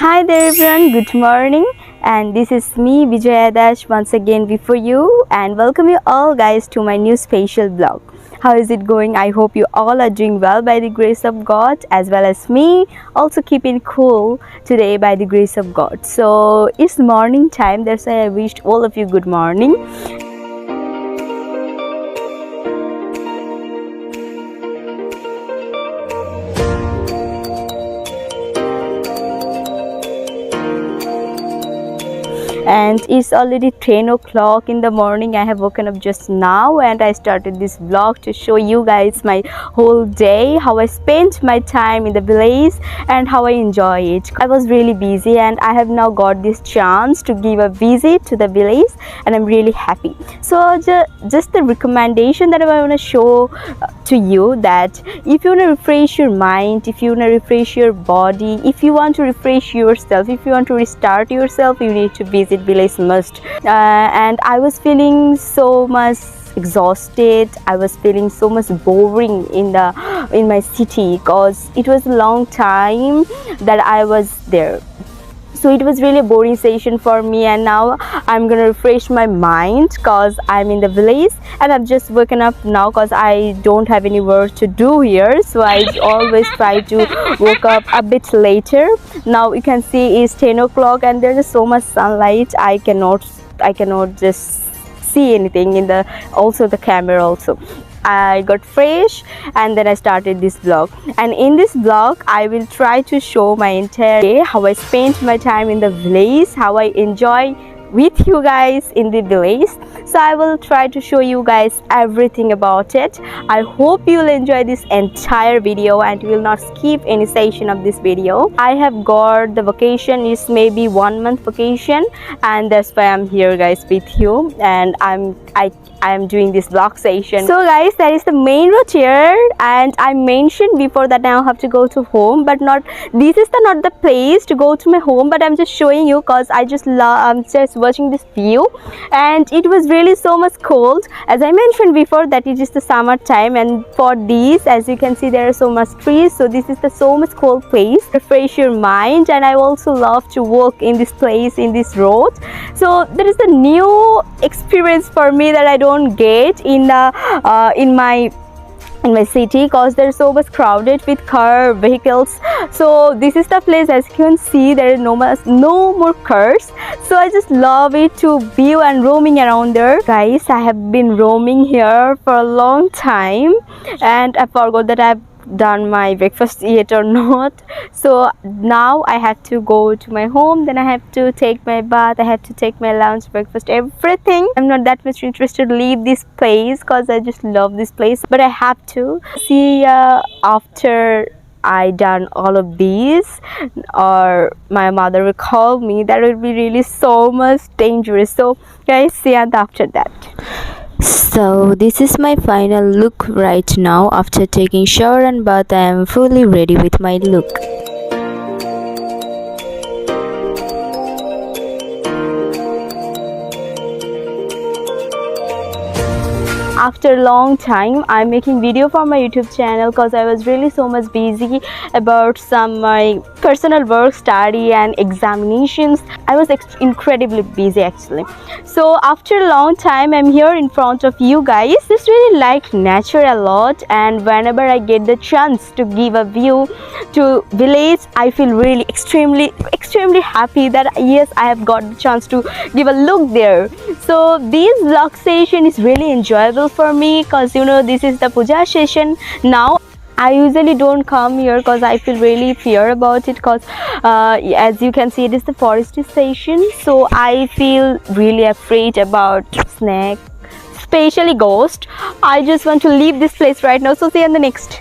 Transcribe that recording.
Hi there everyone, good morning, and this is me Vijaya Dash once again before you, and welcome you all guys to my new special vlog. How is it going? I hope you all are doing well by the grace of God, as well as me also keeping cool today by the grace of God. So it's morning time, that's why I wished all of you good morning. And it's already 10 o'clock in the morning. I have woken up just now and I started this vlog to show you guys my whole day, how I spent my time in the village and how I enjoy it. I was really busy and I have now got this chance to give a visit to the village and I'm really happy. So just the recommendation that I want to show to you, that if you want to refresh your mind, if you want to refresh your body, if you want to refresh yourself, if you want to restart yourself, you need to visit village must. And I was feeling so much exhausted, I was feeling so much boring in my city because it was a long time that I was there. So it was really a boring session for me, and now I'm gonna refresh my mind because I'm in the village and I've just woken up now because I don't have any work to do here, so I always try to wake up a bit later. Now you can see it's 10 o'clock and there's so much sunlight, I cannot just see anything in the camera also. I got fresh and then I started this vlog, and in this vlog I will try to show my entire day, how I spent my time in the village, how I enjoy with you guys in the village. So I will try to show you guys everything about it. I hope you will enjoy this entire video and you will not skip any session of this video. I have got the vacation, is maybe 1 month vacation, and that's why I'm here guys with you, and I am doing this vlog session. So guys, that is the main road here, and I mentioned before that now I have to go to home, but this is not the place to go to my home, but I'm just showing you because I'm just watching this view, and it was really so much cold. As I mentioned before that it is the summer time, and for these, as you can see, there are so much trees, so this is the so much cold place. Refresh your mind, and I also love to walk in this place, in this road. So there is a new experience for me that I don't get in my city because they're so much crowded with car vehicles. So this is the place, as you can see, there is no more cars, so I just love it to view and roaming around there. Guys, I have been roaming here for a long time and I forgot that I've done my breakfast yet or not. So now I have to go to my home, then I have to take my bath, I have to take my lunch, breakfast, everything. I'm not that much interested to leave this place because I just love this place, but I have to see after I done all of these, or my mother will call me. That would be really so much dangerous. So guys, see you after that. So this is my final look right now. After taking shower and bath, I am fully ready with my look. After a long time, I'm making video for my YouTube channel because I was really so much busy about some my personal work, study and examinations. I was incredibly busy actually. So after a long time, I'm here in front of you guys. I just really like nature a lot, and whenever I get the chance to give a view to village, I feel really extremely happy that yes, I have got the chance to give a look there. So this vlog session is really enjoyable for me because this is the puja session now. I usually don't come here because I feel really fear about it because as you can see, it is the forest station, so I feel really afraid about snake, especially ghost. I just want to leave this place right now. So see you in the next.